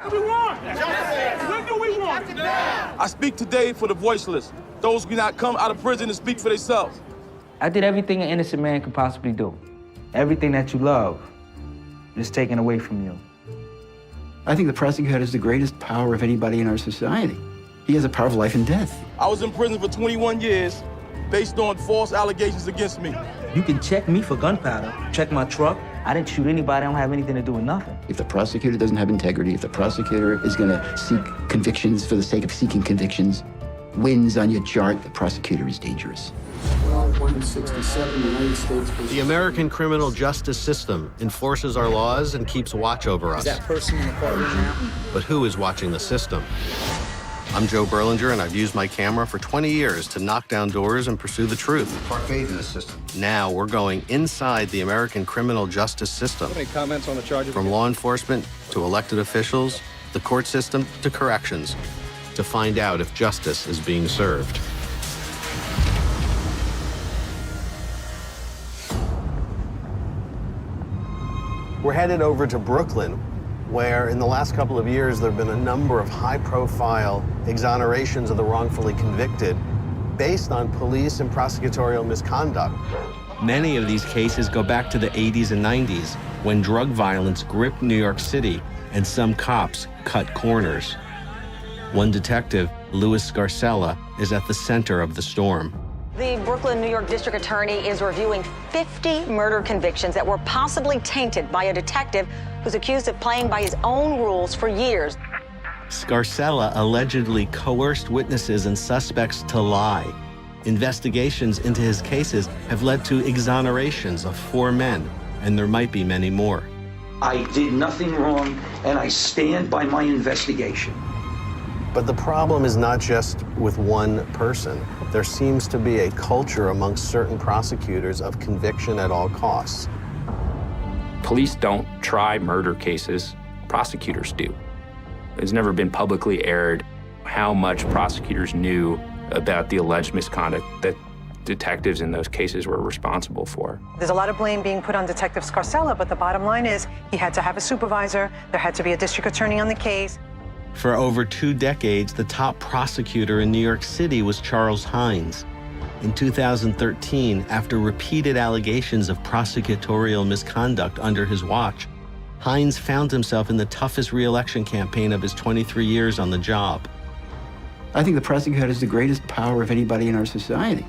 What do we want? Justice. What do we want? I speak today for the voiceless, those who not come out of prison to speak for themselves. I did everything an innocent man could possibly do. Everything that you love is taken away from you. I think the prosecutor has the greatest power of anybody in our society. He has the power of life and death. I was in prison for 21 years based on false allegations against me. You can check me for gunpowder, check my truck. I didn't shoot anybody, I don't have anything to do with nothing. If the prosecutor doesn't have integrity, if the prosecutor is gonna seek convictions for the sake of seeking convictions, wins on your chart, the prosecutor is dangerous. 167, United States. The American criminal justice system enforces our laws and keeps watch over us. Is that person in the courtroom now? But who is watching the system? I'm Joe Berlinger, and I've used my camera for 20 years to knock down doors and pursue the truth. Our faith in the system. Now we're going inside the American criminal justice system. Any comments on the charges? From law enforcement to elected officials, the court system to corrections, to find out if justice is being served. We're headed over to Brooklyn, where in the last couple of years there have been a number of high-profile exonerations of the wrongfully convicted based on police and prosecutorial misconduct. Many of these cases go back to the 80s and 90s, when drug violence gripped New York City and some cops cut corners. One detective, Louis Scarcella, is at the center of the storm. The Brooklyn, New York District Attorney is reviewing 50 murder convictions that were possibly tainted by a detective who's accused of playing by his own rules for years. Scarcella allegedly coerced witnesses and suspects to lie. Investigations into his cases have led to exonerations of 4 men, and there might be many more. I did nothing wrong, and I stand by my investigation. But the problem is not just with one person. There seems to be a culture amongst certain prosecutors of conviction at all costs. Police don't try murder cases, prosecutors do. It's never been publicly aired how much prosecutors knew about the alleged misconduct that detectives in those cases were responsible for. There's a lot of blame being put on Detective Scarcella, but the bottom line is he had to have a supervisor, there had to be a district attorney on the case. For over 2 decades, the top prosecutor in New York City was Charles Hines. In 2013, after repeated allegations of prosecutorial misconduct under his watch, Hines found himself in the toughest re-election campaign of his 23 years on the job. I think the prosecutor has the greatest power of anybody in our society.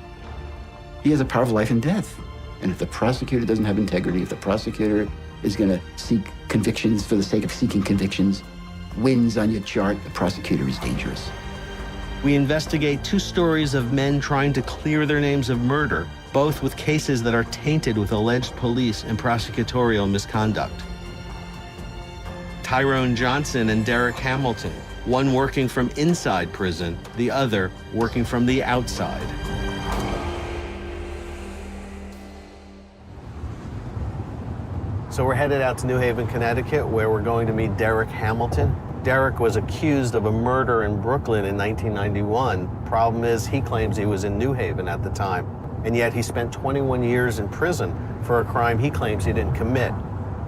He has the power of life and death. And if the prosecutor doesn't have integrity, if the prosecutor is gonna seek convictions for the sake of seeking convictions, wins on your chart, the prosecutor is dangerous. We investigate 2 stories of men trying to clear their names of murder, both with cases that are tainted with alleged police and prosecutorial misconduct. Tyrone Johnson and Derek Hamilton, one working from inside prison, the other working from the outside. So we're headed out to New Haven, Connecticut, where we're going to meet Derek Hamilton. Derek was accused of a murder in Brooklyn in 1991. Problem is, he claims he was in New Haven at the time, and yet he spent 21 years in prison for a crime he claims he didn't commit.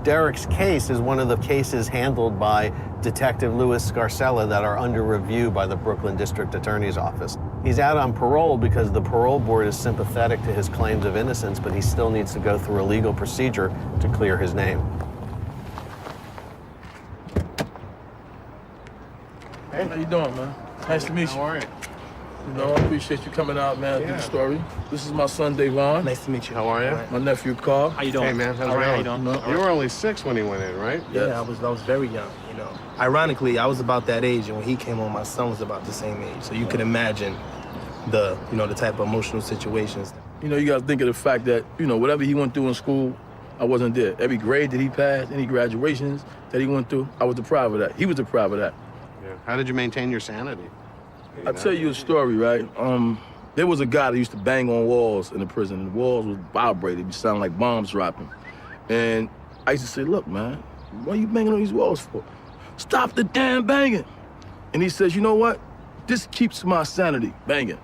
Derek's case is one of the cases handled by Detective Louis Scarcella that are under review by the Brooklyn District Attorney's Office. He's out on parole because the parole board is sympathetic to his claims of innocence, but he still needs to go through a legal procedure to clear his name. Hey, how you doing, man? Nice to meet you. How are you? You know, I appreciate you coming out, man, to the story. This is my son, Devon. Nice to meet you. How are you? My nephew, Carl. How you doing? Hey, man. How's it going? How you doing? You were only 6 when he went in, right? Yeah, I was very young, you know. Ironically, I was about that age, and when he came on, my son was about the same age. So you could imagine the type of emotional situations. You know, you got to think of the fact that, whatever he went through in school, I wasn't there. Every grade that he passed, any graduations that he went through, I was deprived of that. He was deprived of that. Yeah. How did you maintain your sanity? I'll tell you a story, right? There was a guy that used to bang on walls in the prison, and the walls would vibrate. It would sound like bombs dropping. And I used to say, look, man, what are you banging on these walls for? Stop the damn banging. And he says, you know what? This keeps my sanity, banging.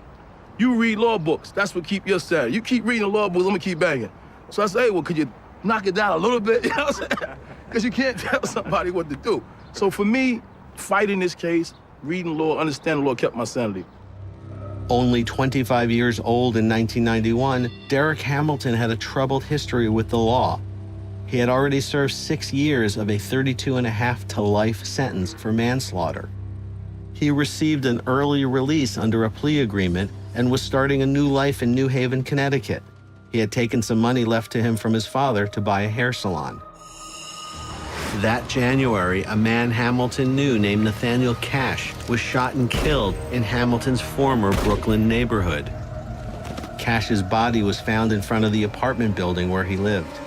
You read law books, that's what keep your sanity. You keep reading the law books, I'm gonna keep banging. So I say, hey, well, could you knock it down a little bit? You know what I'm saying? Because you can't tell somebody what to do. So for me, fighting this case, reading law, understanding law kept my sanity. Only 25 years old in 1991, Derek Hamilton had a troubled history with the law. He had already served 6 years of a 32.5 to life sentence for manslaughter. He received an early release under a plea agreement and was starting a new life in New Haven, Connecticut. He had taken some money left to him from his father to buy a hair salon. That January, a man Hamilton knew named Nathaniel Cash was shot and killed in Hamilton's former Brooklyn neighborhood. Cash's body was found in front of the apartment building where he lived.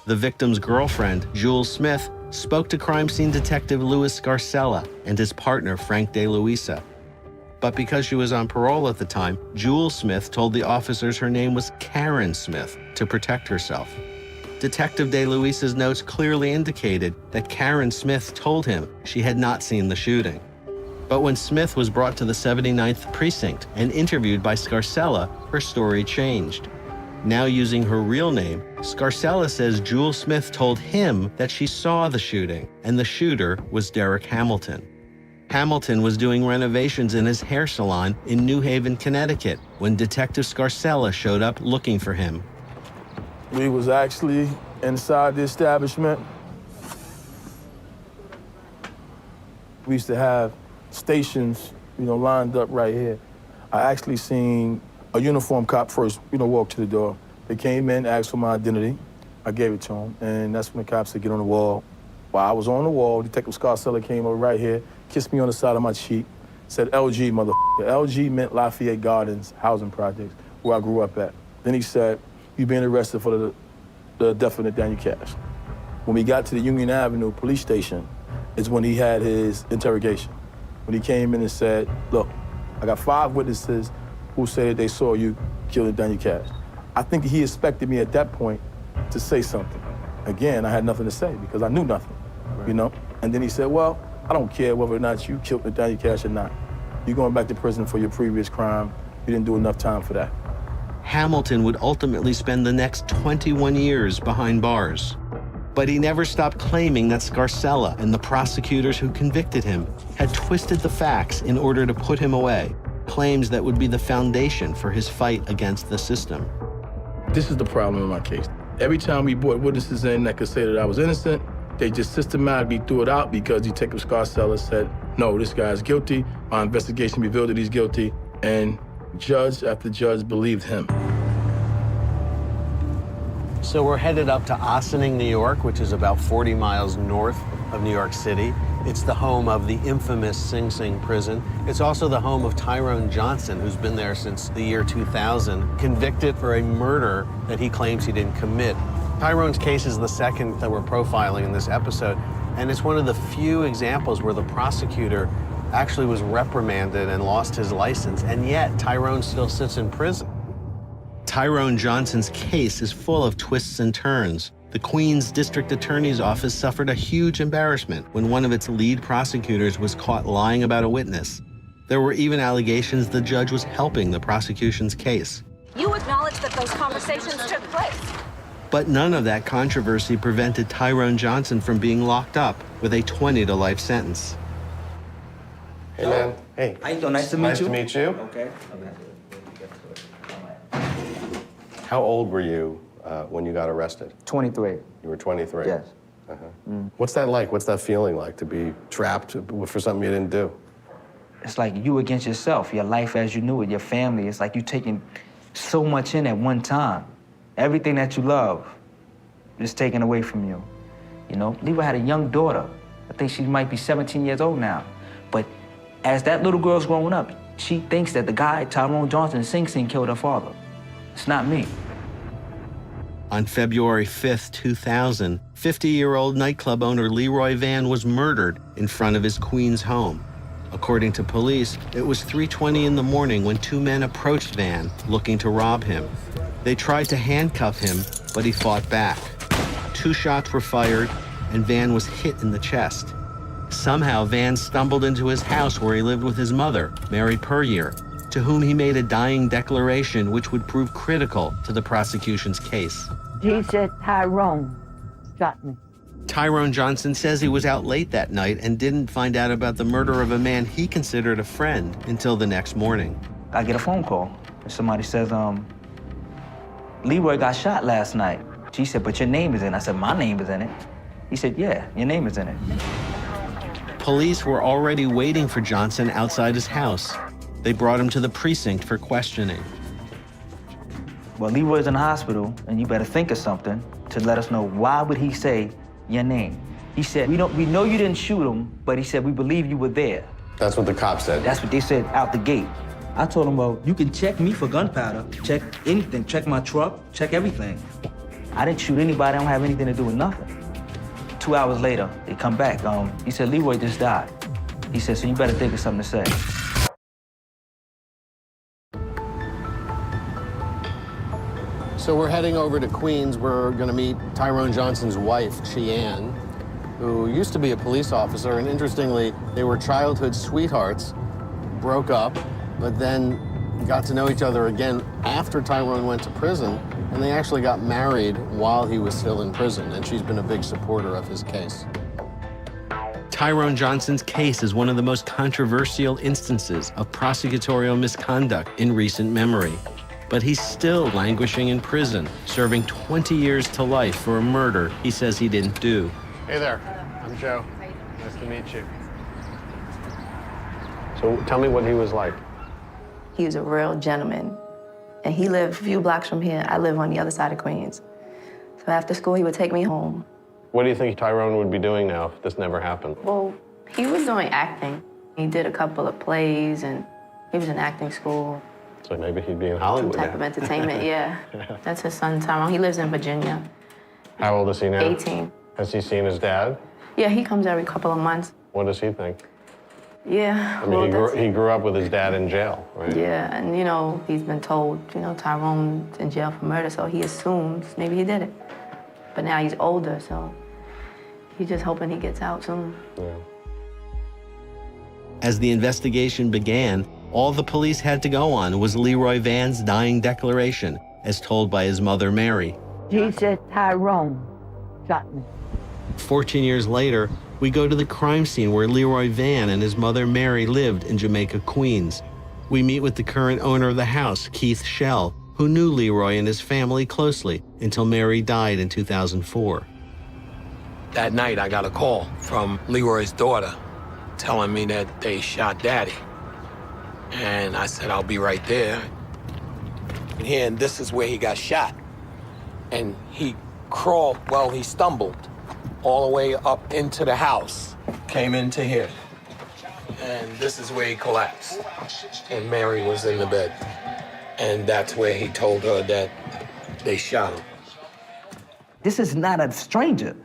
The victim's girlfriend, Jules Smith, spoke to crime scene detective Louis Scarcella and his partner, Frank De Luisa. But because she was on parole at the time, Jules Smith told the officers her name was Karen Smith to protect herself. Detective De Luisa's notes clearly indicated that Karen Smith told him she had not seen the shooting. But when Smith was brought to the 79th Precinct and interviewed by Scarcella, her story changed. Now using her real name, Scarcella says Jules Smith told him that she saw the shooting and the shooter was Derek Hamilton. Hamilton was doing renovations in his hair salon in New Haven, Connecticut, when Detective Scarcella showed up looking for him. We was actually inside the establishment. We used to have stations, lined up right here. I actually seen a uniformed cop first, walk to the door. They came in, asked for my identity. I gave it to them, and that's when the cops said, get on the wall. While I was on the wall, Detective Scarcella came over right here, kissed me on the side of my cheek, said, LG, motherfucker. LG meant Lafayette Gardens Housing Projects, where I grew up at. Then he said, you being arrested for the death of Nathaniel Cash. When we got to the Union Avenue police station, is when he had his interrogation. When he came in and said, look, I got 5 witnesses who say that they saw you kill Nathaniel Cash. I think he expected me at that point to say something. Again, I had nothing to say because I knew nothing, And then he said, well, I don't care whether or not you killed Nathaniel Cash or not. You're going back to prison for your previous crime. You didn't do enough time for that. Hamilton would ultimately spend the next 21 years behind bars. But he never stopped claiming that Scarcella and the prosecutors who convicted him had twisted the facts in order to put him away, claims that would be the foundation for his fight against the system. This is the problem in my case. Every time we brought witnesses in that could say that I was innocent, they just systematically threw it out because Detective Scarcella said, no, this guy is guilty. Our investigation revealed that he's guilty, and judge after judge believed him. So we're headed up to Ossining, New York, which is about 40 miles north of New York City. It's the home of the infamous Sing Sing prison. It's also the home of Tyrone Johnson, who's been there since the year 2000, convicted for a murder that he claims he didn't commit. Tyrone's case is the second that we're profiling in this episode, and it's one of the few examples where the prosecutor actually was reprimanded and lost his license, and yet Tyrone still sits in prison. Tyrone Johnson's case is full of twists and turns. The Queens District Attorney's Office suffered a huge embarrassment when one of its lead prosecutors was caught lying about a witness. There were even allegations the judge was helping the prosecution's case. You acknowledge that those conversations took place. But none of that controversy prevented Tyrone Johnson from being locked up with a 20 to life sentence. Hey, man. Hey. How you doing? Nice to meet you. Nice to meet you. Okay. How old were you when you got arrested? 23. You were 23? Yes. What's that like? What's that feeling like, to be trapped for something you didn't do? It's like you against yourself, your life as you knew it, your family. It's like you're taking so much in at one time. Everything that you love is taken away from you. Levi had a young daughter. I think she might be 17 years old now. But as that little girl's growing up, she thinks that the guy, Tyrone Johnson, Sing Sing, killed her father. It's not me. On February 5th, 2000, 50-year-old nightclub owner Leroy Van was murdered in front of his Queens home. According to police, it was 3:20 in the morning when 2 men approached Van looking to rob him. They tried to handcuff him, but he fought back. 2 shots were fired, and Van was hit in the chest. Somehow, Van stumbled into his house where he lived with his mother, Mary Puryear, to whom he made a dying declaration which would prove critical to the prosecution's case. He said, Tyrone shot me. Tyrone Johnson says he was out late that night and didn't find out about the murder of a man he considered a friend until the next morning. I get a phone call. And somebody says, Leroy got shot last night. She said, but your name is in it. I said, my name is in it. He said, yeah, your name is in it. Police were already waiting for Johnson outside his house. They brought him to the precinct for questioning. Well, Leroy's in the hospital, and you better think of something to let us know why would he say your name. He said, we know you didn't shoot him, but he said, we believe you were there. That's what the cop said. That's what they said out the gate. I told him, well, you can check me for gunpowder, check anything, check my truck, check everything. I didn't shoot anybody, I don't have anything to do with nothing. 2 hours later, they come back. He said, Leroy just died. He said, so you better think of something to say. So we're heading over to Queens. We're going to meet Tyrone Johnson's wife, Cheanne, who used to be a police officer. And interestingly, they were childhood sweethearts, broke up, but then got to know each other again after Tyrone went to prison. And they actually got married while he was still in prison. And she's been a big supporter of his case. Tyrone Johnson's case is one of the most controversial instances of prosecutorial misconduct in recent memory. But he's still languishing in prison, serving 20 years to life for a murder he says he didn't do. Hey there, I'm Joe. Nice to meet you. So tell me what he was like. He was a real gentleman. And he lived a few blocks from here. I live on the other side of Queens. So after school, he would take me home. What do you think Tyrone would be doing now if this never happened? Well, he was doing acting. He did a couple of plays, and he was in acting school. So maybe he'd be in Hollywood Some type of entertainment, yeah. That's his son, Tyrone. He lives in Virginia. How old is he now? 18. Has he seen his dad? Yeah, he comes every couple of months. What does he think? Yeah. I mean, he grew up with his dad in jail, right? Yeah, and you know, he's been told, you know, Tyrone's in jail for murder, so he assumes maybe he did it. But now he's older, so he's just hoping he gets out soon. Yeah. As the investigation began, all the police had to go on was Leroy Van's dying declaration, as told by his mother, Mary. He said, Tyrone shot me. 14 years later, we go to the crime scene where Leroy Van and his mother, Mary, lived in Jamaica, Queens. We meet with the current owner of the house, Keith Schell, who knew Leroy and his family closely until Mary died in 2004. That night, I got a call from Leroy's daughter telling me that they shot Daddy. And I said, I'll be right there. And this is where he got shot. And he crawled, well, he stumbled all the way up into the house, came into here. And this is where he collapsed. And Mary was in the bed. And that's where he told her that they shot him. This is not a stranger.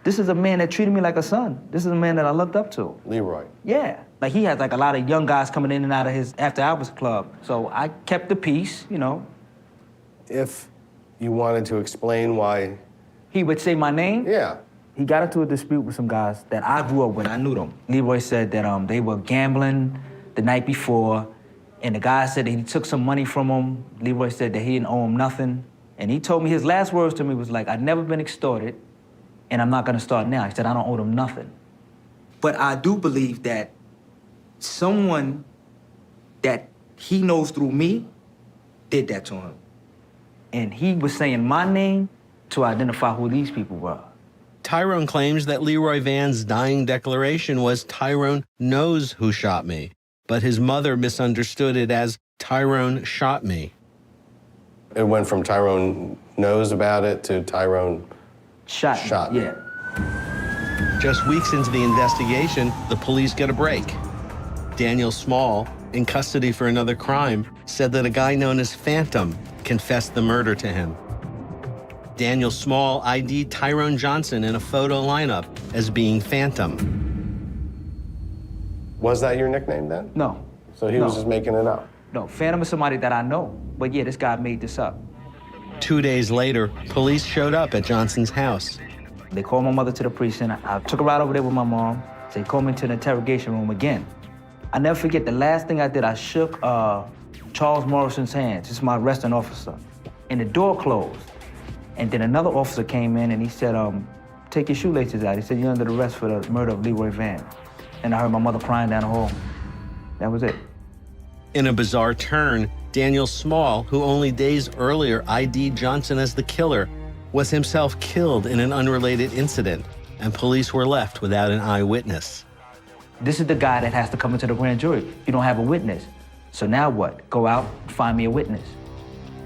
This is a man that treated me like a son. This is a man that I looked up to. Leroy. Yeah. Like, he had like a lot of young guys coming in and out of his after hours club. So I kept the peace, you know. If you wanted to explain why... He would say my name? Yeah. He got into a dispute with some guys that I grew up with. I knew them. Leroy said that they were gambling the night before, and the guy said that he took some money from him. Leroy said that he didn't owe him nothing. And he told me, his last words to me was like, I've never been extorted, and I'm not gonna start now. He said, I don't owe them nothing. But I do believe that someone that he knows through me did that to him. And he was saying my name to identify who these people were. Tyrone claims that Leroy Van's dying declaration was Tyrone knows who shot me, but his mother misunderstood it as Tyrone shot me. It went from Tyrone knows about it to Tyrone shot me. Yeah. Just weeks into the investigation, the police get a break. Daniel Small, in custody for another crime, said that a guy known as Phantom confessed the murder to him. Daniel Small ID'd Tyrone Johnson in a photo lineup as being Phantom. Was that your nickname then? No. So he was just making it up? No, Phantom is somebody that I know. But yeah, this guy made this up. 2 days later, police showed up at Johnson's house. They called my mother to the precinct. I took her right over there with my mom. They called me to the interrogation room again. I never forget the last thing I did, I shook Charles Morrison's hand. This is my arresting officer. And the door closed. And then another officer came in and he said, take your shoelaces out. He said, you're under arrest for the murder of Leroy Van. And I heard my mother crying down the hall. That was it. In a bizarre turn, Daniel Small, who only days earlier ID'd Johnson as the killer, was himself killed in an unrelated incident, and police were left without an eyewitness. This is the guy that has to come into the grand jury. You don't have a witness. So now what? Go out and find me a witness.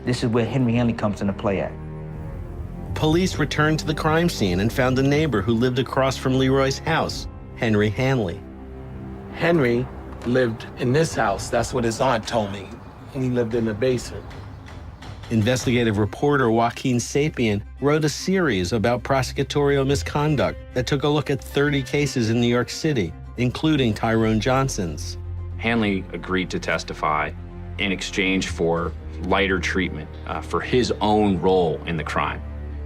This is where Henry Hanley comes into play at. Police returned to the crime scene and found a neighbor who lived across from Leroy's house, Henry Hanley. Henry lived in this house. That's what his aunt told me. And he lived in the basement. Investigative reporter Joaquin Sapien wrote a series about prosecutorial misconduct that took a look at 30 cases in New York City, including Tyrone Johnson's. Hanley agreed to testify in exchange for lighter treatment for his own role in the crime.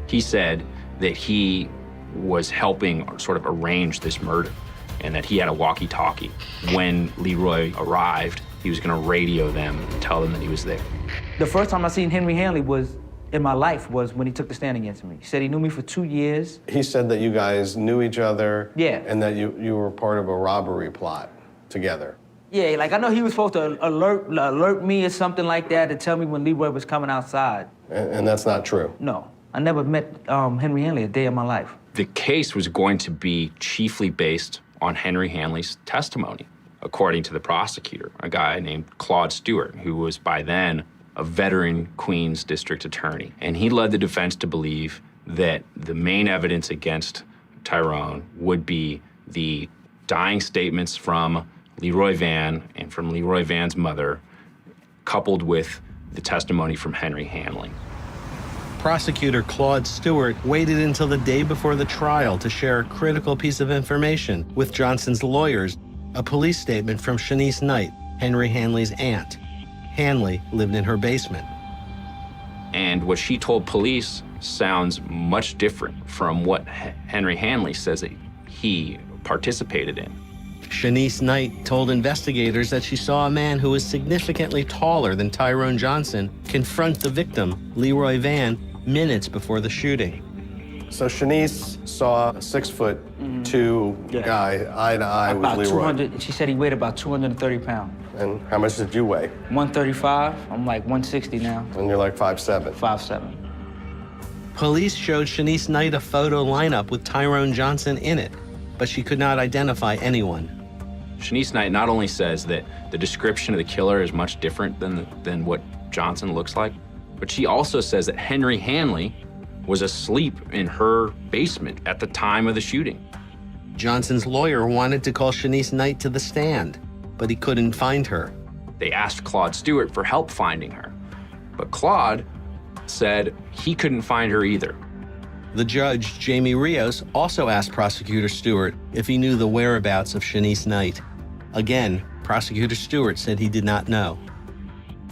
He said that he was helping sort of arrange this murder and that he had a walkie-talkie. When Leroy arrived, he was going to radio them and tell them that he was there. The first time I seen Henry Hanley in my life was when he took the stand against me. He said he knew me for 2 years. He said that you guys knew each other. Yeah. And that you were part of a robbery plot together. Yeah, like I know he was supposed to alert me or something like that to tell me when Leroy was coming outside. And that's not true? No. I never met Henry Hanley a day in my life. The case was going to be chiefly based on Henry Hanley's testimony, according to the prosecutor, a guy named Claude Stewart, who was by then a veteran Queens district attorney. And he led the defense to believe that the main evidence against Tyrone would be the dying statements from Leroy Van and from Leroy Van's mother, coupled with the testimony from Henry Hanley. Prosecutor Claude Stewart waited until the day before the trial to share a critical piece of information with Johnson's lawyers, a police statement from Shanice Knight, Henry Hanley's aunt. Hanley lived in her basement. And what she told police sounds much different from what Henry Hanley says that he participated in. Shanice Knight told investigators that she saw a man who was significantly taller than Tyrone Johnson confront the victim, Leroy Van, minutes before the shooting. So Shanice saw a 6'2" guy eye to eye about with Leroy. 200. She said he weighed about 230 pounds. And how much did you weigh? 135. I'm like 160 now. And you're like 5'7". 5'7". Police showed Shanice Knight a photo lineup with Tyrone Johnson in it, but she could not identify anyone. Shanice Knight not only says that the description of the killer is much different than what Johnson looks like, but she also says that Henry Hanley was asleep in her basement at the time of the shooting. Johnson's lawyer wanted to call Shanice Knight to the stand, but he couldn't find her. They asked Claude Stewart for help finding her, but Claude said he couldn't find her either. The judge, Jamie Rios, also asked Prosecutor Stewart if he knew the whereabouts of Shanice Knight. Again, Prosecutor Stewart said he did not know.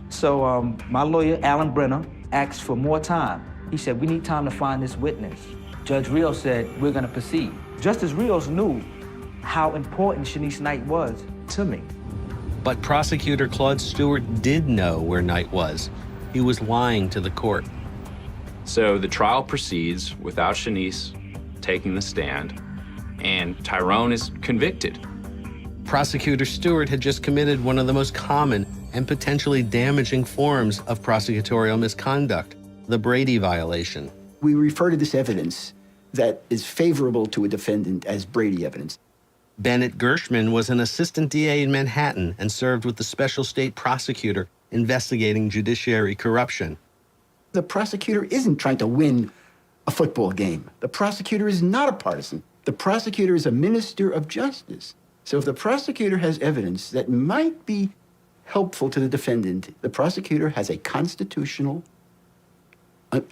So my lawyer, Alan Brenner, asked for more time. He said, we need time to find this witness. Judge Rios said, we're gonna proceed. Justice Rios knew how important Shanice Knight was to me. But Prosecutor Claude Stewart did know where Knight was. He was lying to the court. So the trial proceeds without Shanice taking the stand, and Tyrone is convicted. Prosecutor Stewart had just committed one of the most common and potentially damaging forms of prosecutorial misconduct, the Brady violation. We refer to this evidence that is favorable to a defendant as Brady evidence. Bennett Gershman was an assistant DA in Manhattan and served with the special state prosecutor investigating judiciary corruption. The prosecutor isn't trying to win a football game. The prosecutor is not a partisan. The prosecutor is a minister of justice. So if the prosecutor has evidence that might be helpful to the defendant, the prosecutor has a constitutional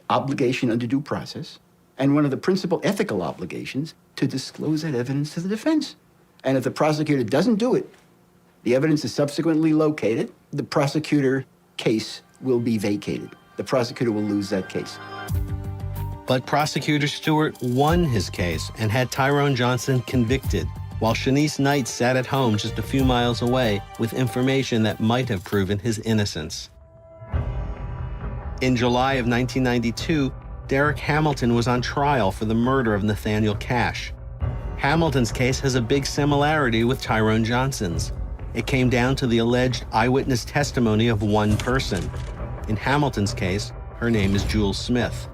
obligation under due process, and one of the principal ethical obligations to disclose that evidence to the defense. And if the prosecutor doesn't do it, the evidence is subsequently located, the prosecutor case will be vacated. The prosecutor will lose that case. But Prosecutor Stewart won his case and had Tyrone Johnson convicted, while Shanice Knight sat at home just a few miles away with information that might have proven his innocence. In July of 1992, Derek Hamilton was on trial for the murder of Nathaniel Cash. Hamilton's case has a big similarity with Tyrone Johnson's. It came down to the alleged eyewitness testimony of one person. In Hamilton's case, her name is Jules Smith.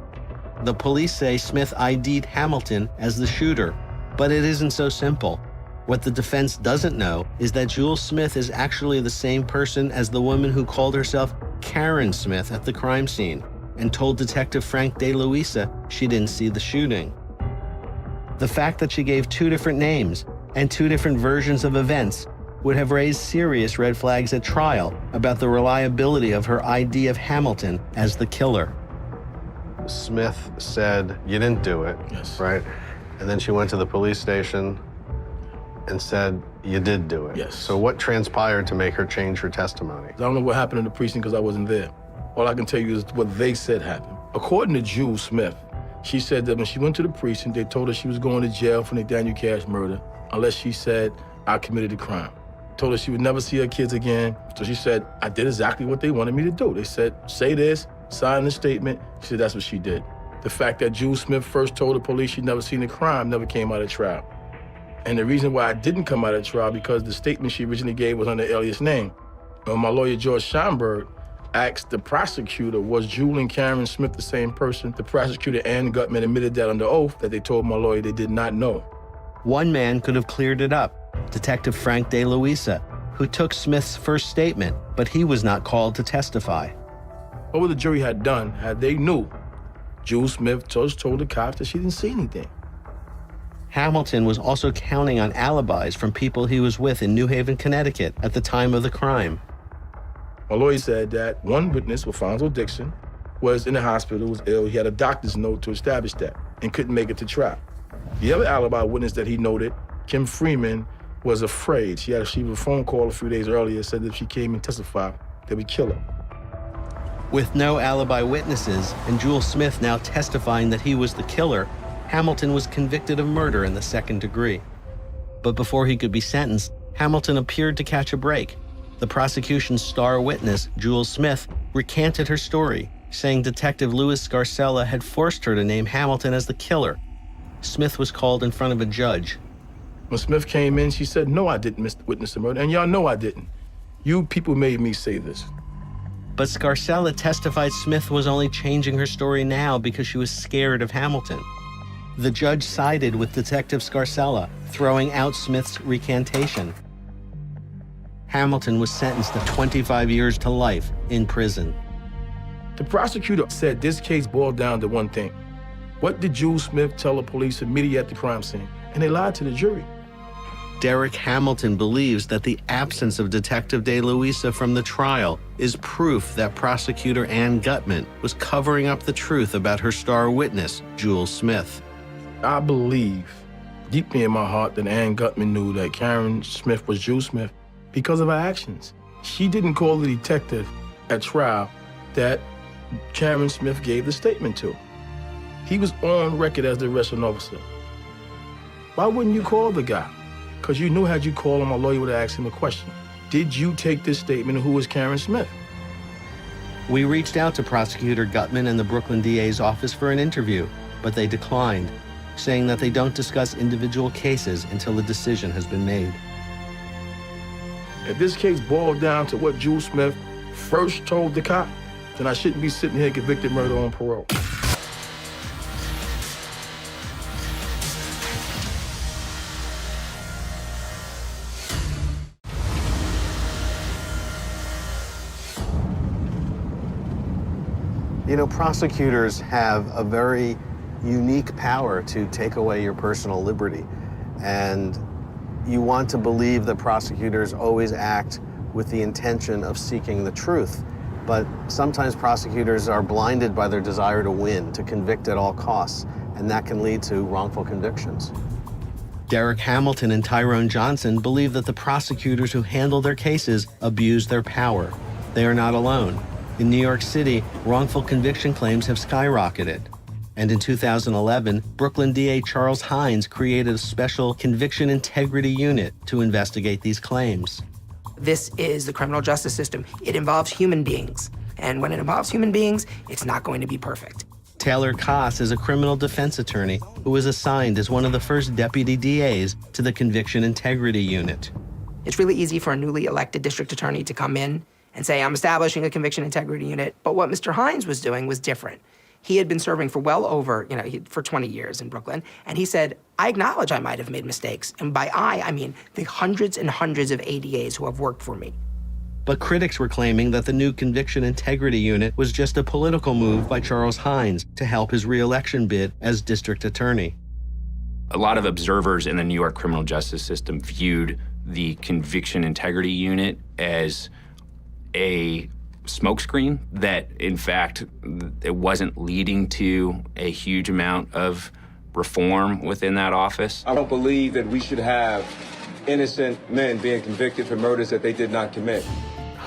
The police say Smith ID'd Hamilton as the shooter, but it isn't so simple. What the defense doesn't know is that Jules Smith is actually the same person as the woman who called herself Karen Smith at the crime scene and told Detective Frank De Luisa she didn't see the shooting. The fact that she gave two different names and two different versions of events would have raised serious red flags at trial about the reliability of her ID of Hamilton as the killer. Smith said, "You didn't do it," Yes. right? And then she went to the police station and said, "You did do it." Yes. So what transpired to make her change her testimony? I don't know what happened in the precinct because I wasn't there. All I can tell you is what they said happened. According to Jules Smith, she said that when she went to the precinct, they told her she was going to jail for Nathaniel Cash murder unless she said, "I committed the crime." Told her she would never see her kids again. So she said, "I did exactly what they wanted me to do." They said, "Say this, sign the statement." She said that's what she did. The fact that Jules Smith first told the police she'd never seen the crime never came out of trial. And the reason why I didn't come out of trial because the statement she originally gave was under alias name. When my lawyer, George Schomburg, asked the prosecutor, was Jules and Karen Smith the same person? The prosecutor, Ann Gutman, admitted that under oath that they told my lawyer they did not know. One man could have cleared it up, Detective Frank De Luisa, who took Smith's first statement, but he was not called to testify. What would the jury had done had they knew Jules Smith just told the cops that she didn't see anything? Hamilton was also counting on alibis from people he was with in New Haven, Connecticut at the time of the crime. My lawyer said that one witness, Alfonso Dixon, was in the hospital, was ill. He had a doctor's note to establish that and couldn't make it to trial. The other alibi witness that he noted, Kim Freeman, was afraid. She had received a phone call a few days earlier, said that if she came and testified, they would kill her. With no alibi witnesses and Jules Smith now testifying that he was the killer, Hamilton was convicted of murder in the second degree. But before he could be sentenced, Hamilton appeared to catch a break. The prosecution's star witness, Jules Smith, recanted her story, saying Detective Louis Scarcella had forced her to name Hamilton as the killer. Smith was called in front of a judge. When Smith came in, she said, "No, I didn't witness the murder, and y'all know I didn't. You people made me say this." But Scarcella testified Smith was only changing her story now because she was scared of Hamilton. The judge sided with Detective Scarcella, throwing out Smith's recantation. Hamilton was sentenced to 25 years to life in prison. The prosecutor said this case boiled down to one thing. What did Jules Smith tell the police immediately at the crime scene? And they lied to the jury. Derek Hamilton believes that the absence of Detective De Luisa from the trial is proof that prosecutor Ann Gutman was covering up the truth about her star witness, Jules Smith. I believe deeply in my heart that Ann Gutman knew that Karen Smith was Jules Smith because of her actions. She didn't call the detective at trial that Karen Smith gave the statement to. He was on record as the arresting officer. Why wouldn't you call the guy? Because you knew had you called him, my lawyer would have asked him a question. Did you take this statement and who was Karen Smith? We reached out to Prosecutor Gutman and the Brooklyn DA's office for an interview, but they declined, saying that they don't discuss individual cases until a decision has been made. If this case boiled down to what Jules Smith first told the cop, then I shouldn't be sitting here convicted murder on parole. You know, prosecutors have a very unique power to take away your personal liberty. And you want to believe that prosecutors always act with the intention of seeking the truth. But sometimes prosecutors are blinded by their desire to win, to convict at all costs, and that can lead to wrongful convictions. Derek Hamilton and Tyrone Johnson believe that the prosecutors who handle their cases abuse their power. They are not alone. In New York City, wrongful conviction claims have skyrocketed. And in 2011, Brooklyn DA Charles Hines created a special conviction integrity unit to investigate these claims. This is the criminal justice system. It involves human beings. And when it involves human beings, it's not going to be perfect. Taylor Koss is a criminal defense attorney who was assigned as one of the first deputy DAs to the Conviction Integrity Unit. It's really easy for a newly elected district attorney to come in and say, I'm establishing a conviction integrity unit. But what Mr. Hines was doing was different. He had been serving for well over, for 20 years in Brooklyn. And he said, I acknowledge I might have made mistakes. And by I mean the hundreds and hundreds of ADAs who have worked for me. But critics were claiming that the new Conviction Integrity Unit was just a political move by Charles Hines to help his re-election bid as district attorney. A lot of observers in the New York criminal justice system viewed the Conviction Integrity Unit as a smokescreen, that in fact it wasn't leading to a huge amount of reform within that office. I don't believe that we should have innocent men being convicted for murders that they did not commit.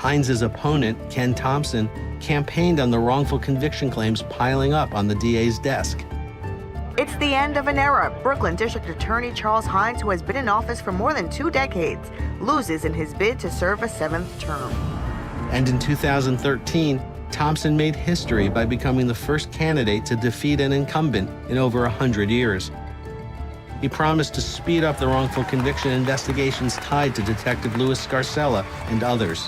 Hines's opponent, Ken Thompson, campaigned on the wrongful conviction claims piling up on the DA's desk. It's the end of an era. Brooklyn District Attorney Charles Hines, who has been in office for more than 2 decades, loses in his bid to serve a 7th term. And in 2013, Thompson made history by becoming the first candidate to defeat an incumbent in over 100 years. He promised to speed up the wrongful conviction investigations tied to Detective Louis Scarcella and others.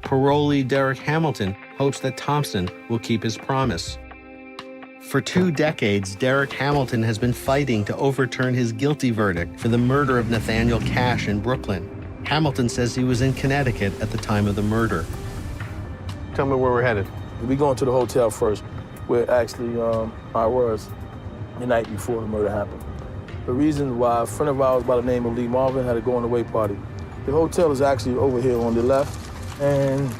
Parolee Derek Hamilton hopes that Thompson will keep his promise. For 2 decades, Derek Hamilton has been fighting to overturn his guilty verdict for the murder of Nathaniel Cash in Brooklyn. Hamilton says he was in Connecticut at the time of the murder. Tell me where we're headed. We going to the hotel first, where actually I was the night before the murder happened. The reason why a friend of ours by the name of Lee Marvin had a going-away party. The hotel is actually over here on the left, and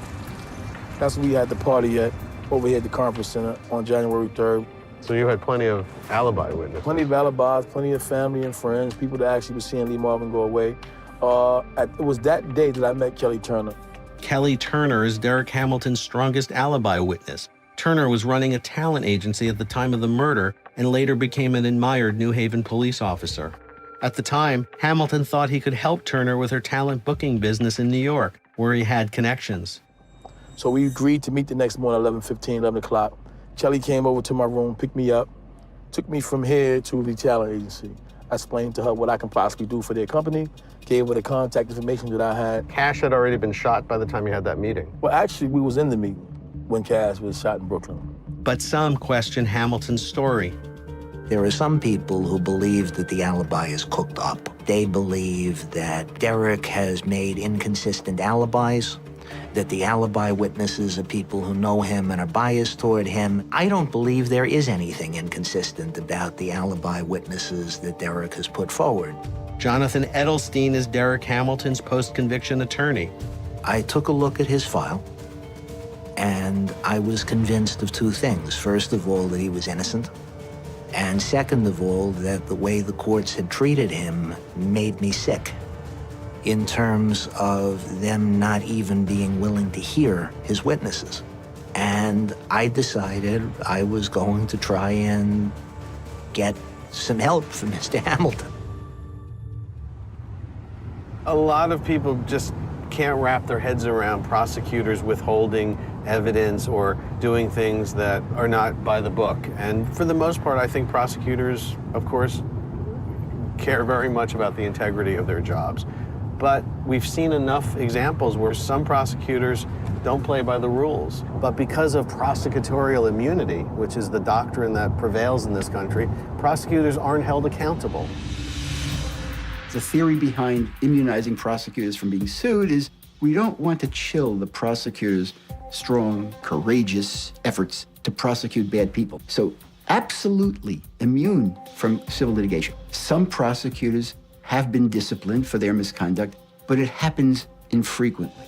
that's where we had the party at, over here at the conference center on January 3rd. So you had plenty of alibi witnesses? Plenty of alibis, plenty of family and friends, people that actually were seeing Lee Marvin go away. It was that day that I met Kelly Turner. Kelly Turner is Derek Hamilton's strongest alibi witness. Turner was running a talent agency at the time of the murder and later became an admired New Haven police officer. At the time, Hamilton thought he could help Turner with her talent booking business in New York, where he had connections. So we agreed to meet the next morning, 11:15, 11 o'clock. Kelly came over to my room, picked me up, took me from here to the talent agency. I explained to her what I can possibly do for their company, gave her the contact information that I had. Cash had already been shot by the time you had that meeting. Well, actually, we was in the meeting when Cash was shot in Brooklyn. But some question Hamilton's story. There are some people who believe that the alibi is cooked up. They believe that Derek has made inconsistent alibis, that the alibi witnesses are people who know him and are biased toward him. I don't believe there is anything inconsistent about the alibi witnesses that Derek has put forward. Jonathan Edelstein is Derek Hamilton's post-conviction attorney. I took a look at his file, and I was convinced of 2 things. First of all, that he was innocent. And second of all, that the way the courts had treated him made me sick, in terms of them not even being willing to hear his witnesses. And I decided I was going to try and get some help from Mr. Hamilton. A lot of people just can't wrap their heads around prosecutors withholding evidence or doing things that are not by the book. And for the most part, I think prosecutors, of course, care very much about the integrity of their jobs. But we've seen enough examples where some prosecutors don't play by the rules. But because of prosecutorial immunity, which is the doctrine that prevails in this country, prosecutors aren't held accountable. The theory behind immunizing prosecutors from being sued is we don't want to chill the prosecutors' strong, courageous efforts to prosecute bad people. So absolutely immune from civil litigation. Some prosecutors have been disciplined for their misconduct, but it happens infrequently.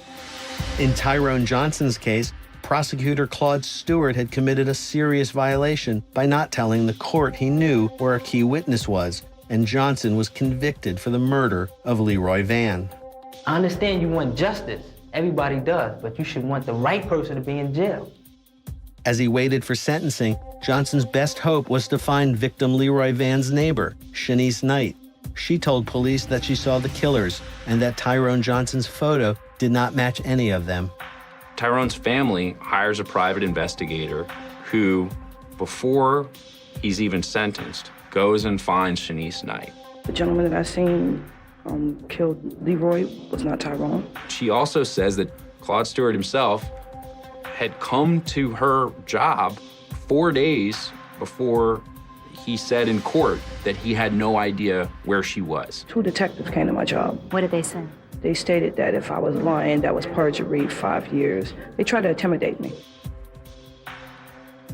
In Tyrone Johnson's case, prosecutor Claude Stewart had committed a serious violation by not telling the court he knew where a key witness was, and Johnson was convicted for the murder of Leroy Vann. I understand you want justice. Everybody does, but you should want the right person to be in jail. As he waited for sentencing, Johnson's best hope was to find victim Leroy Vann's neighbor, Shanice Knight. She told police that she saw the killers and that Tyrone Johnson's photo did not match any of them. Tyrone's family hires a private investigator who, before he's even sentenced, goes and finds Shanice Knight. The gentleman that I seen killed Leroy was not Tyrone. She also says that Claude Stewart himself had come to her job 4 days before he said in court that he had no idea where she was. 2 detectives came to my job. What did they say? They stated that if I was lying, that was perjury, 5 years. They tried to intimidate me.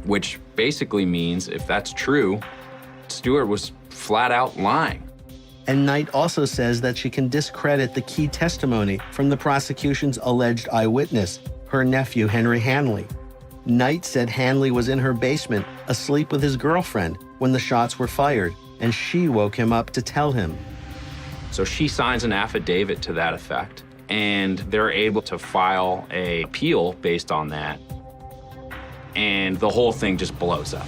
Which basically means, if that's true, Stewart was flat out lying. And Knight also says that she can discredit the key testimony from the prosecution's alleged eyewitness, her nephew, Henry Hanley. Knight said Hanley was in her basement, asleep with his girlfriend, when the shots were fired, and she woke him up to tell him. So she signs an affidavit to that effect, and they're able to file an appeal based on that, and the whole thing just blows up.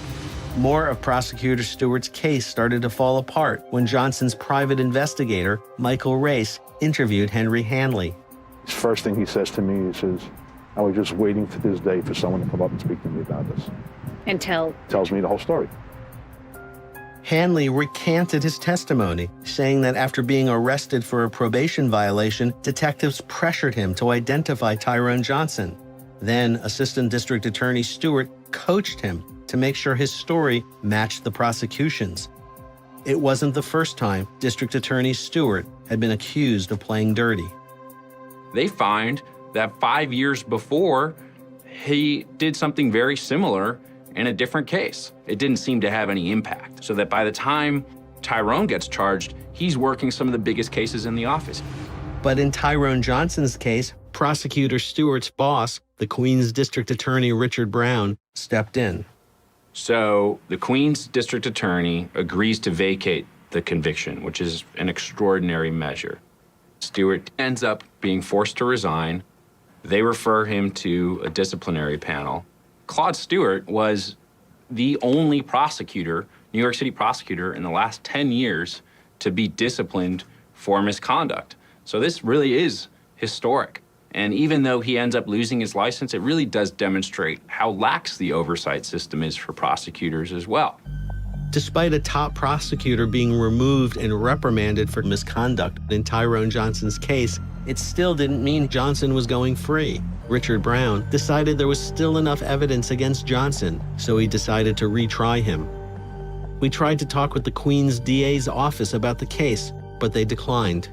More of Prosecutor Stewart's case started to fall apart when Johnson's private investigator, Michael Race, interviewed Henry Hanley. First thing he says to me, he says, I was just waiting for this day for someone to come up and speak to me about this. Tells me the whole story. Hanley recanted his testimony, saying that after being arrested for a probation violation, detectives pressured him to identify Tyrone Johnson. Then Assistant District Attorney Stewart coached him to make sure his story matched the prosecution's. It wasn't the first time District Attorney Stewart had been accused of playing dirty. They find that 5 years before, he did something very similar in a different case. It didn't seem to have any impact. So that by the time Tyrone gets charged, he's working some of the biggest cases in the office. But in Tyrone Johnson's case, Prosecutor Stewart's boss, the Queens District Attorney Richard Brown, stepped in. So the Queens District Attorney agrees to vacate the conviction, which is an extraordinary measure. Stewart ends up being forced to resign. They refer him to a disciplinary panel. Claude Stewart was the only prosecutor, New York City prosecutor, in the last 10 years to be disciplined for misconduct. So this really is historic. And even though he ends up losing his license, it really does demonstrate how lax the oversight system is for prosecutors as well. Despite a top prosecutor being removed and reprimanded for misconduct in Tyrone Johnson's case, it still didn't mean Johnson was going free. Richard Brown decided there was still enough evidence against Johnson, so he decided to retry him. We tried to talk with the Queens DA's office about the case, but they declined.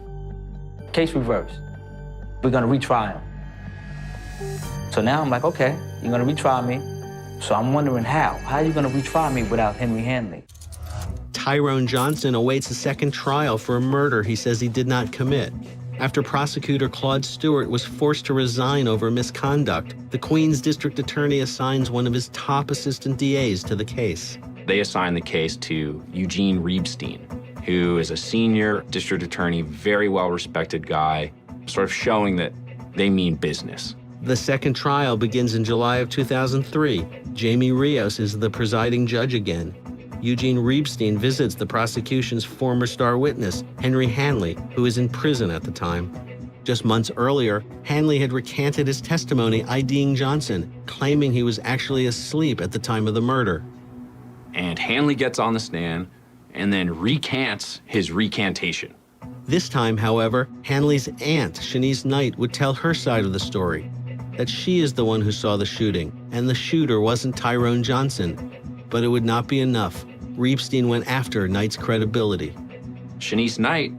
Case reversed. We're gonna retry him. So now I'm like, okay, you're gonna retry me. So I'm wondering how. How are you gonna retry me without Henry Hanley? Tyrone Johnson awaits a second trial for a murder he says he did not commit. After prosecutor Claude Stewart was forced to resign over misconduct, the Queens District Attorney assigns one of his top assistant DAs to the case. They assign the case to Eugene Reebstein, who is a senior district attorney, very well-respected guy, sort of showing that they mean business. The second trial begins in July of 2003. Jamie Rios is the presiding judge again. Eugene Reebstein visits the prosecution's former star witness, Henry Hanley, who is in prison at the time. Just months earlier, Hanley had recanted his testimony IDing Johnson, claiming he was actually asleep at the time of the murder. And Hanley gets on the stand and then recants his recantation. This time, however, Hanley's aunt, Shanice Knight, would tell her side of the story, that she is the one who saw the shooting, and the shooter wasn't Tyrone Johnson. But it would not be enough. Reebstein went after Knight's credibility. Shanice Knight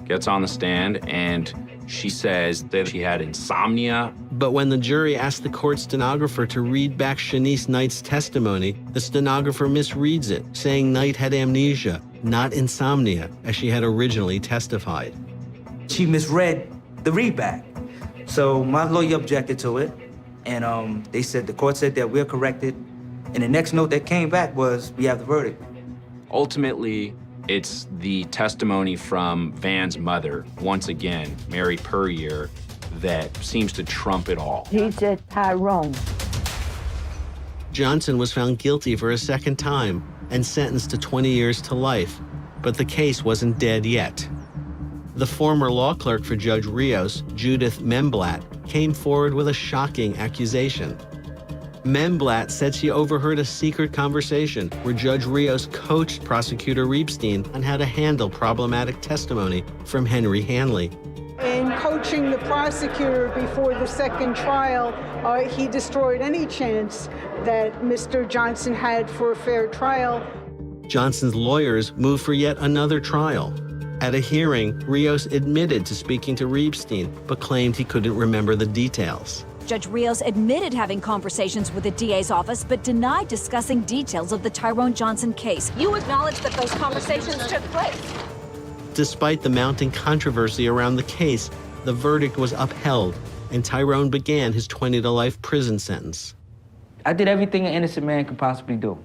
gets on the stand and she says that she had insomnia. But when the jury asked the court stenographer to read back Shanice Knight's testimony, the stenographer misreads it, saying Knight had amnesia, not insomnia, as she had originally testified. She misread the readback. So my lawyer objected to it, and they said, the court said that we're corrected. And the next note that came back was, we have the verdict. Ultimately, it's the testimony from Van's mother, once again, Mary Puryear, that seems to trump it all. He said Tyrone. Johnson was found guilty for a second time and sentenced to 20 years to life, but the case wasn't dead yet. The former law clerk for Judge Rios, Judith Memblatt, came forward with a shocking accusation. Memblatt said she overheard a secret conversation where Judge Rios coached Prosecutor Riebstein on how to handle problematic testimony from Henry Hanley. In coaching the prosecutor before the second trial, he destroyed any chance that Mr. Johnson had for a fair trial. Johnson's lawyers moved for yet another trial. At a hearing, Rios admitted to speaking to Riebstein, but claimed he couldn't remember the details. Judge Rios admitted having conversations with the DA's office, but denied discussing details of the Tyrone Johnson case. You acknowledge that those conversations took place. Despite the mounting controversy around the case, the verdict was upheld, and Tyrone began his 20-to-life prison sentence. I did everything an innocent man could possibly do.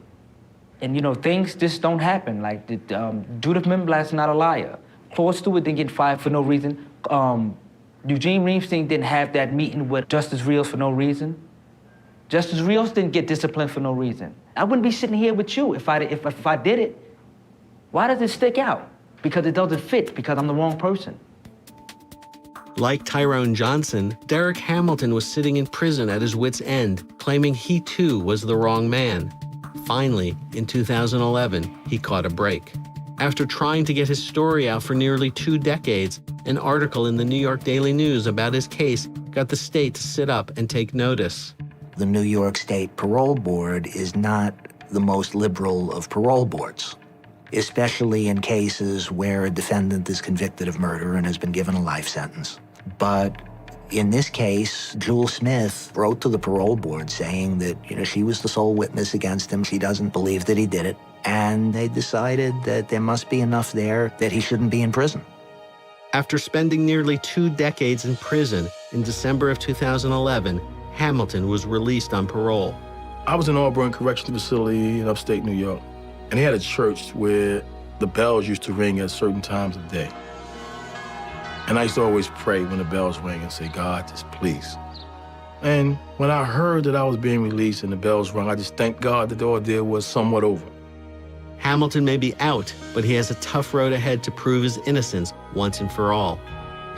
And, you know, things just don't happen. Like, Judith Memblatt's not a liar. Claude Stewart didn't get fired for no reason. Eugene Riebstein didn't have that meeting with Justice Rios for no reason. Justice Rios didn't get disciplined for no reason. I wouldn't be sitting here with you if I did it. Why does it stick out? Because it doesn't fit, because I'm the wrong person. Like Tyrone Johnson, Derek Hamilton was sitting in prison at his wit's end, claiming he too was the wrong man. Finally, in 2011, he caught a break. After trying to get his story out for nearly 2 decades, an article in the New York Daily News about his case got the state to sit up and take notice. The New York State Parole Board is not the most liberal of parole boards, especially in cases where a defendant is convicted of murder and has been given a life sentence. But in this case, Jewel Smith wrote to the parole board saying that, you know, she was the sole witness against him. She doesn't believe that he did it. And they decided that there must be enough there that he shouldn't be in prison. After spending nearly 2 decades in prison, in December of 2011, Hamilton was released on parole. I was in Auburn Correctional Facility in upstate New York, and they had a church where the bells used to ring at certain times of day. And I used to always pray when the bells rang and say, God, just please. And when I heard that I was being released and the bells rung, I just thanked God that the ordeal was somewhat over. Hamilton may be out, but he has a tough road ahead to prove his innocence once and for all.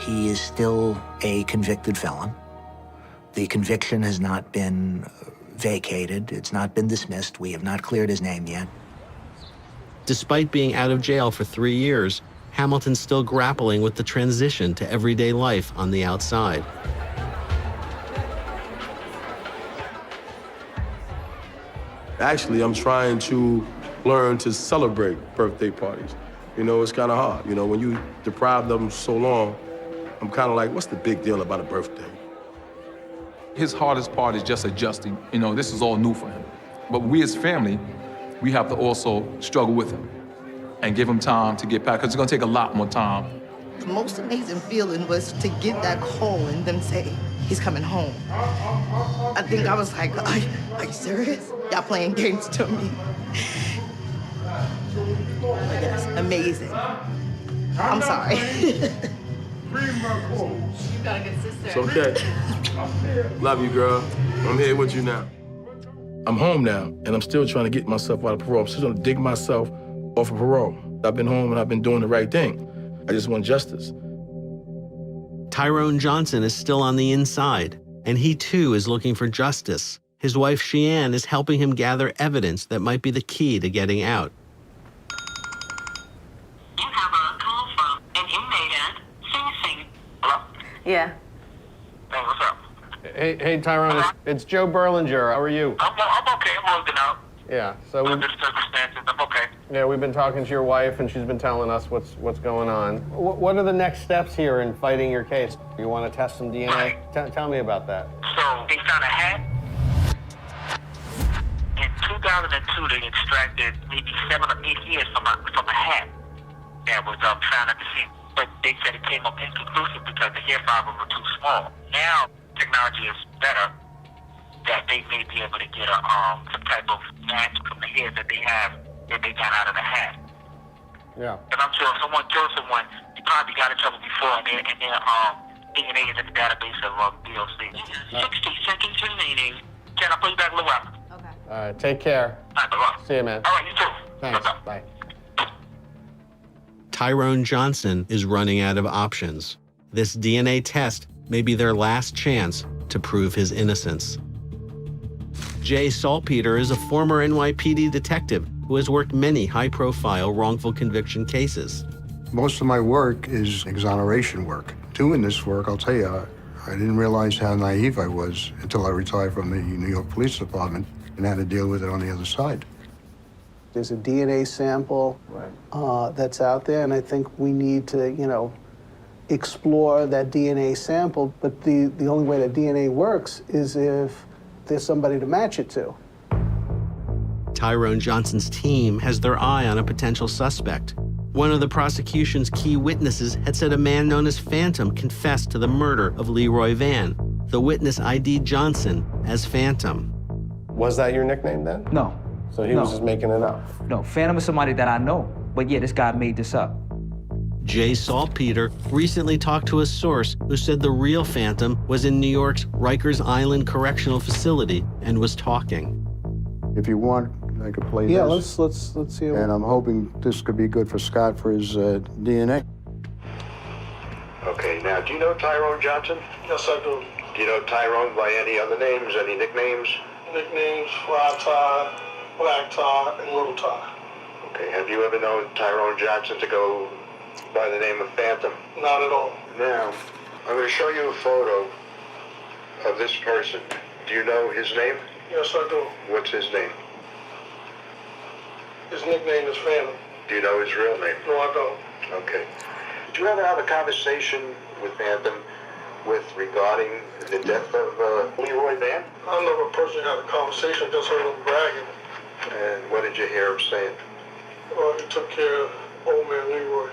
He is still a convicted felon. The conviction has not been vacated. It's not been dismissed. We have not cleared his name yet. Despite being out of jail for 3 years, Hamilton's still grappling with the transition to everyday life on the outside. Actually, I'm trying to learn to celebrate birthday parties. You know, it's kind of hard. You know, when you deprived of them so long, I'm kind of like, what's the big deal about a birthday? His hardest part is just adjusting. You know, this is all new for him. But we as family, we have to also struggle with him and give him time to get back, because it's gonna take a lot more time. The most amazing feeling was to get that call and them say, he's coming home. I think I was like, are you serious? Y'all playing games to me. But yes, amazing. I'm sorry. You got a good sister. It's okay. Love you, girl. I'm here with you now. I'm home now, and I'm still trying to get myself out of parole. I'm still trying to dig myself off of parole. I've been home and I've been doing the right thing. I just want justice. Tyrone Johnson is still on the inside, and he too is looking for justice. His wife, Sheann, is helping him gather evidence that might be the key to getting out. You have a call from an inmate at Sing Sing. Hello? Yeah. Hey, what's up? Hey, Tyrone, it's Joe Berlinger. How are you? I'm okay. I'm holding out. Yeah, so under the circumstances, I'm okay. Yeah, we've been talking to your wife, and she's been telling us what's going on. What are the next steps here in fighting your case? You want to test some DNA? Right. Tell me about that. So they found a hat. In 2002, they extracted maybe 7 or 8 years from a hat that was found at the scene. But they said it came up inconclusive because the hair fibers were too small. Now technology is better, that they may be able to get some type of match from the hair that they have that they got out of the hat. Yeah. And I'm sure if someone killed someone, you probably got in trouble before, and their DNA is in the database of DOC. 60 seconds remaining. Can I put you back a little while? Okay. All right, take care. All right, bye-bye. See you, man. All right, you too. Thanks. Bye-bye. Bye. Tyrone Johnson is running out of options. This DNA test may be their last chance to prove his innocence. Jay Saltpeter is a former NYPD detective who has worked many high-profile wrongful conviction cases. Most of my work is exoneration work. Doing this work, I'll tell you, I didn't realize how naive I was until I retired from the New York Police Department and had to deal with it on the other side. There's a DNA sample that's out there, and I think we need to, explore that DNA sample. But the only way that DNA works is if there's somebody to match it to. Tyrone Johnson's team has their eye on a potential suspect. One of the prosecution's key witnesses had said a man known as Phantom confessed to the murder of Leroy Vann. The witness ID'd Johnson as Phantom. Was that your nickname then? No. So he was just making it up? No, Phantom is somebody that I know. But yeah, this guy made this up. Jay Saltpeter recently talked to a source who said the real Phantom was in New York's Rikers Island Correctional Facility and was talking. If you want, I could play this. Yeah, let's hear. And I'm hoping this could be good for Scott for his DNA. Okay, now, do you know Tyrone Johnson? Yes, I do. Do you know Tyrone by any other names, any nicknames? Nicknames, Fly Tie, Black Tie, and Little Tie. Okay, have you ever known Tyrone Johnson to go by the name of Phantom? Not at all. Now, I'm going to show you a photo of this person. Do you know his name? Yes, I do. What's his name? His nickname is Phantom. Do you know his real name? No, I don't. Okay. Did you ever have a conversation with Phantom regarding the death of Leroy Vann? I never personally had a conversation, just heard him bragging. And what did you hear him saying? Well, he took care of old man Leroy.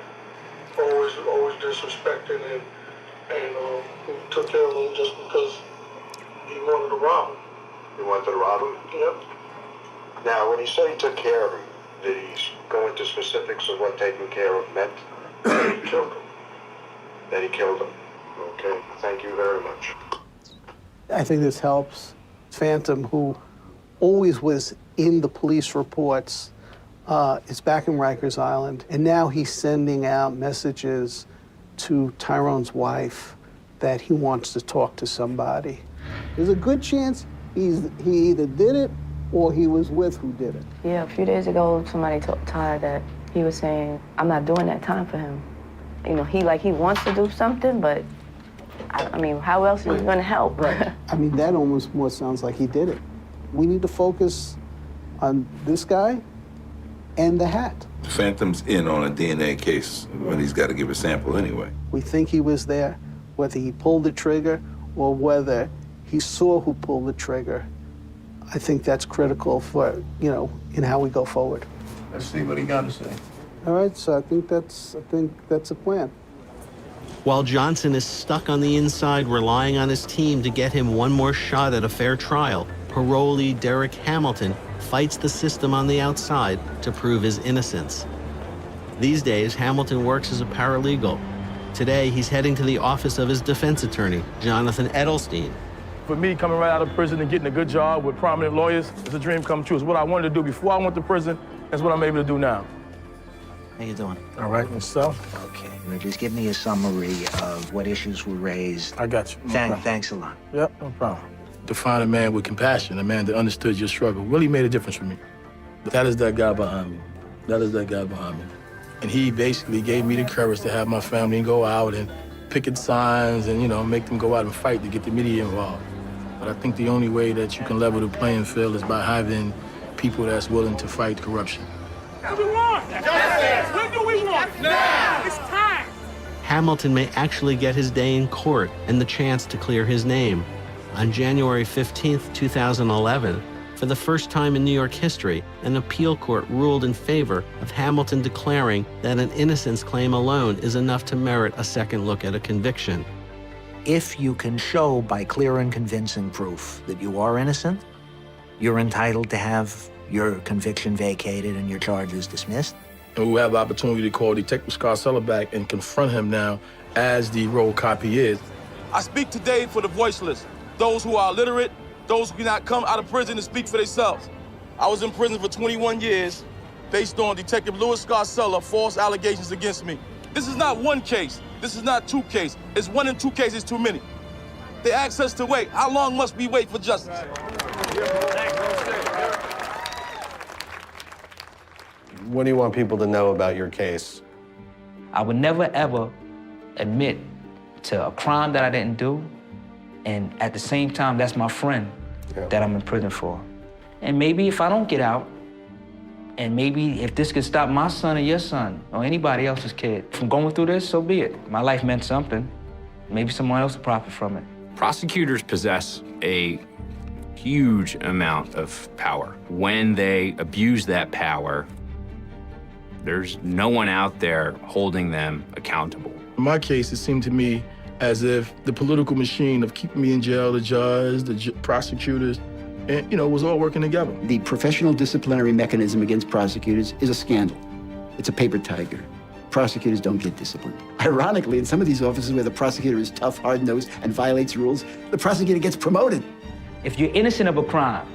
Always disrespecting and he took care of him just because he wanted to rob him. You wanted to rob him? Yep. Now, when he said he took care of him, did he go into specifics of what taking care of meant? He killed him. That he killed him. Okay, thank you very much. I think this helps Phantom, who always was in the police reports, is back in Rikers Island, and now he's sending out messages to Tyrone's wife that he wants to talk to somebody. There's a good chance he either did it or he was with who did it. Yeah, a few days ago, somebody told Ty that he was saying, I'm not doing that time for him. He wants to do something, but I mean, how else is he going to help? Right. I mean, that almost more sounds like he did it. We need to focus on this guy and the hat. Phantom's in on a DNA case when he's got to give a sample anyway. We think he was there, whether he pulled the trigger or whether he saw who pulled the trigger. I think that's critical for, in how we go forward. Let's see what he got to say. All right, so I think that's a plan. While Johnson is stuck on the inside, relying on his team to get him one more shot at a fair trial, parolee Derek Hamilton fights the system on the outside to prove his innocence. These days, Hamilton works as a paralegal. Today, he's heading to the office of his defense attorney, Jonathan Edelstein. For me, coming right out of prison and getting a good job with prominent lawyers, it's a dream come true. It's what I wanted to do before I went to prison. That's what I'm able to do now. How you doing? All right, yourself? Okay. Now just give me a summary of what issues were raised. I got you. No Thanks a lot. Yep, no problem. To find a man with compassion, a man that understood your struggle, really made a difference for me. That is that guy behind me. That is that guy behind me. And he basically gave me the courage to have my family go out and picket signs and, make them go out and fight to get the media involved. But I think the only way that you can level the playing field is by having people that's willing to fight corruption. What do we want? Justice! What do we want? Now! It's time! Hamilton may actually get his day in court and the chance to clear his name. On January 15th, 2011, for the first time in New York history, an appeal court ruled in favor of Hamilton declaring that an innocence claim alone is enough to merit a second look at a conviction. If you can show by clear and convincing proof that you are innocent, you're entitled to have your conviction vacated and your charges dismissed. And we'll have the opportunity to call Detective Scarcella back and confront him now as the role copy is. I speak today for the voiceless, those who are illiterate, those who cannot come out of prison and speak for themselves. I was in prison for 21 years based on Detective Louis Scarcella false allegations against me. This is not one case. This is not two cases. It's 1 and 2 cases too many. They asked us to wait. How long must we wait for justice? What do you want people to know about your case? I would never, ever admit to a crime that I didn't do, and at the same time, that's my friend that I'm in prison for. And maybe if I don't get out, and maybe if this could stop my son or your son or anybody else's kid from going through this, so be it. My life meant something. Maybe someone else will profit from it. Prosecutors possess a huge amount of power. When they abuse that power, there's no one out there holding them accountable. In my case, it seemed to me as if the political machine of keeping me in jail, the judge, the prosecutors, and, was all working together. The professional disciplinary mechanism against prosecutors is a scandal. It's a paper tiger. Prosecutors don't get disciplined. Ironically, in some of these offices where the prosecutor is tough, hard-nosed, and violates rules, the prosecutor gets promoted. If you're innocent of a crime,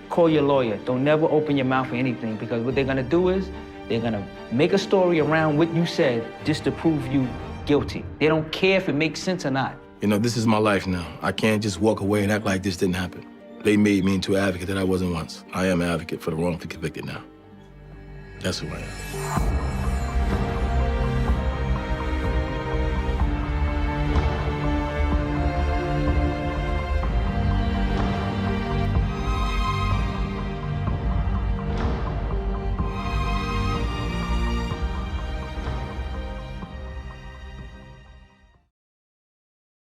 call your lawyer. Don't never open your mouth for anything, because what they're gonna do is they're gonna make a story around what you said just to prove you guilty. They don't care if it makes sense or not. This is my life now. I can't just walk away and act like this didn't happen. They made me into an advocate that I wasn't once. I am an advocate for the wrongfully convicted now. That's who I am.